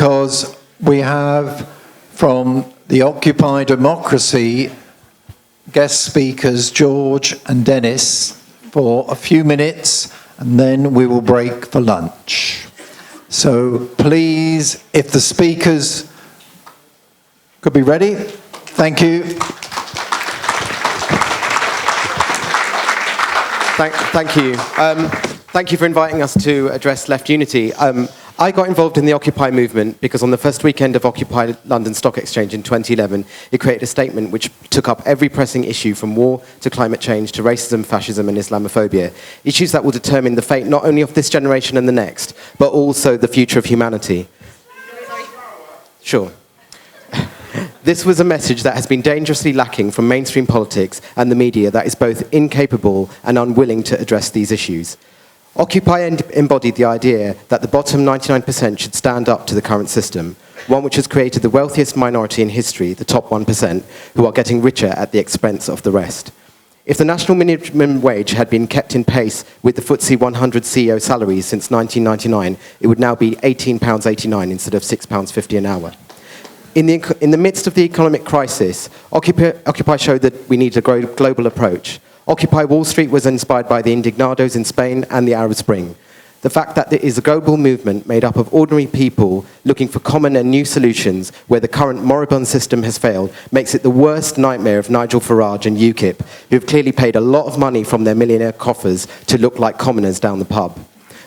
because we have from the Occupy Democracy guest speakers George and Denis for a few minutes, and then we will break for lunch. So please, if the speakers could be ready. Thank you. Thank you. Thank you for inviting us to address Left Unity. I got involved in the Occupy movement because on the first weekend of Occupy London Stock Exchange in 2011, it created a statement which took up every pressing issue from war to climate change to racism, fascism and Islamophobia. Issues that will determine the fate not only of this generation and the next, but also the future of humanity. Sure. This was a message that has been dangerously lacking from mainstream politics and the media that is both incapable and unwilling to address these issues. Occupy embodied the idea that the bottom 99% should stand up to the current system, one which has created the wealthiest minority in history, the top 1%, who are getting richer at the expense of the rest. If the national minimum wage had been kept in pace with the FTSE 100 CEO salaries since 1999, it would now be £18.89 instead of £6.50 an hour. In the midst of the economic crisis, Occupy showed that we need a global approach. Occupy Wall Street was inspired by the Indignados in Spain and the Arab Spring. The fact that there is a global movement made up of ordinary people looking for common and new solutions where the current moribund system has failed makes it the worst nightmare of Nigel Farage and UKIP, who have clearly paid a lot of money from their millionaire coffers to look like commoners down the pub.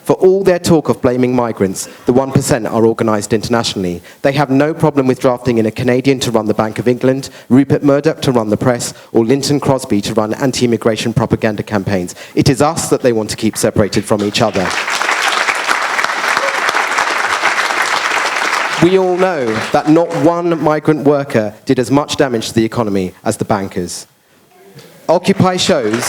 For all their talk of blaming migrants, the 1% are organised internationally. They have no problem with drafting in a Canadian to run the Bank of England, Rupert Murdoch to run the press, or Linton Crosby to run anti-immigration propaganda campaigns. It is us that they want to keep separated from each other. We all know that not one migrant worker did as much damage to the economy as the bankers. Occupy shows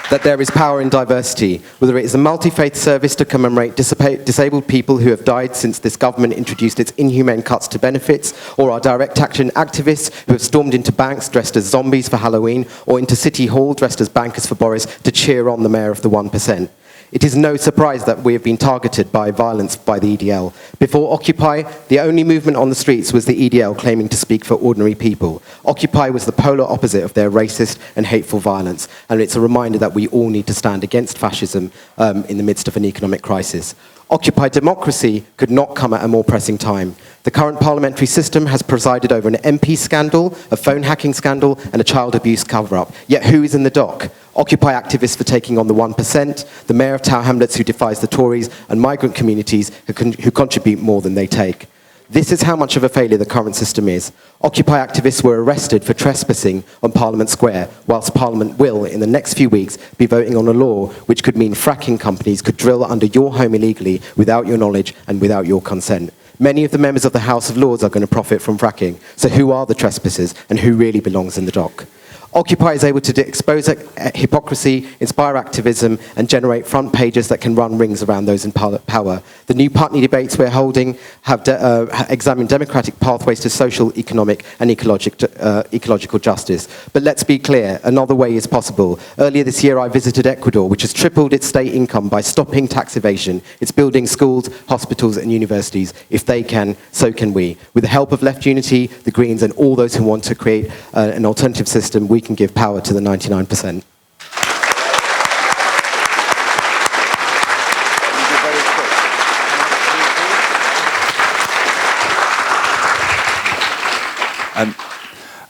that there is power in diversity, whether it is a multi-faith service to commemorate disabled people who have died since this government introduced its inhumane cuts to benefits, or our direct action activists who have stormed into banks dressed as zombies for Halloween, or into City Hall dressed as bankers for Boris to cheer on the mayor of the 1%. It is no surprise that we have been targeted by violence by the EDL. Before Occupy, the only movement on the streets was the EDL claiming to speak for ordinary people. Occupy was the polar opposite of their racist and hateful violence, and it's a reminder that we all need to stand against fascism in the midst of an economic crisis. Occupy Democracy could not come at a more pressing time. The current parliamentary system has presided over an MP scandal, a phone hacking scandal, and a child abuse cover-up. Yet who is in the dock? Occupy activists for taking on the 1%, the mayor of Tower Hamlets who defies the Tories, and migrant communities who contribute more than they take. This is how much of a failure the current system is. Occupy activists were arrested for trespassing on Parliament Square, whilst Parliament will, in the next few weeks, be voting on a law which could mean fracking companies could drill under your home illegally without your knowledge and without your consent. Many of the members of the House of Lords are going to profit from fracking. So who are the trespassers and who really belongs in the dock? Occupy is able to expose hypocrisy, inspire activism, and generate front pages that can run rings around those in power. The new Putney debates we're holding have examined democratic pathways to social, economic, and ecological justice. But let's be clear, another way is possible. Earlier this year, I visited Ecuador, which has tripled its state income by stopping tax evasion. It's building schools, hospitals, and universities. If they can, so can we. With the help of Left Unity, the Greens, and all those who want to create an alternative system, we can give power to the 99%.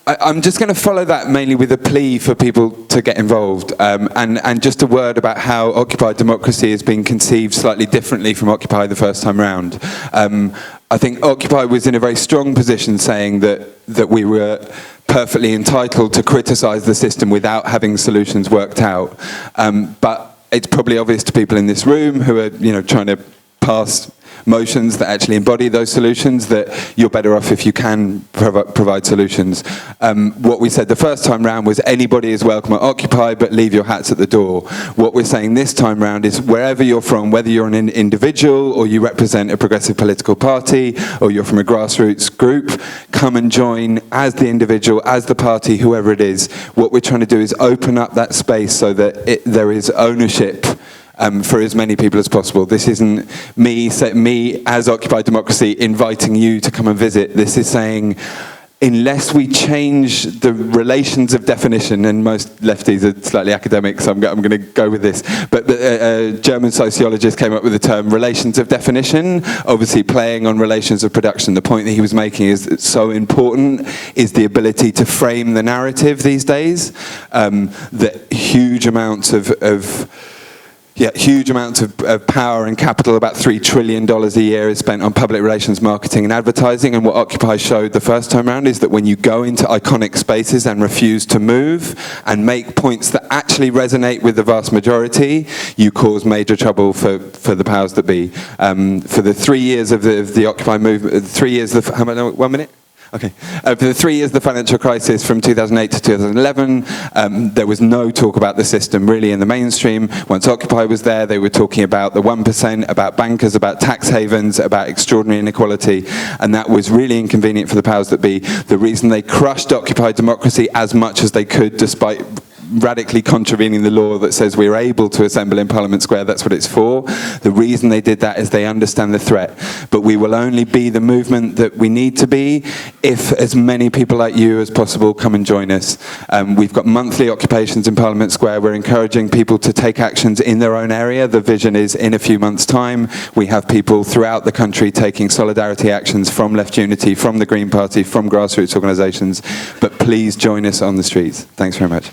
I'm just going to follow that mainly with a plea for people to get involved, and just a word about how Occupy Democracy has been conceived slightly differently from Occupy the first time round. I think Occupy was in a very strong position saying that we were perfectly entitled to criticise the system without having solutions worked out. But it's probably obvious to people in this room who are trying to pass motions that actually embody those solutions that you're better off if you can provide solutions. What we said the first time round was anybody is welcome at Occupy, but leave your hats at the door. What we're saying this time round is wherever you're from, whether you're an individual or you represent a progressive political party or you're from a grassroots group, come and join as the individual, as the party, whoever it is. What we're trying to do is open up that space so that there is ownership for as many people as possible. This isn't me as Occupy Democracy inviting you to come and visit. This is saying, unless we change the relations of definition, and most lefties are slightly academic, so I'm going to go with this, but a German sociologist came up with the term relations of definition, obviously playing on relations of production. The point that he was making is that so important is the ability to frame the narrative these days, that huge amounts of power and capital, about $3 trillion a year is spent on public relations, marketing and advertising. And what Occupy showed the first time around is that when you go into iconic spaces and refuse to move and make points that actually resonate with the vast majority, you cause major trouble for the powers that be. For the 3 years of the Occupy movement, 3 years of, how much, 1 minute? Okay. For the 3 years of the financial crisis from 2008 to 2011, there was no talk about the system really in the mainstream. Once Occupy was there, they were talking about the 1%, about bankers, about tax havens, about extraordinary inequality, and that was really inconvenient for the powers that be. The reason they crushed Occupy Democracy as much as they could, despite radically contravening the law that says we're able to assemble in Parliament Square, that's what it's for. The reason they did that is they understand the threat. But we will only be the movement that we need to be if as many people like you as possible come and join us. We've got monthly occupations in Parliament Square. We're encouraging people to take actions in their own area. The vision is in a few months' time. We have people throughout the country taking solidarity actions from Left Unity, from the Green Party, from grassroots organisations. But please join us on the streets. Thanks very much.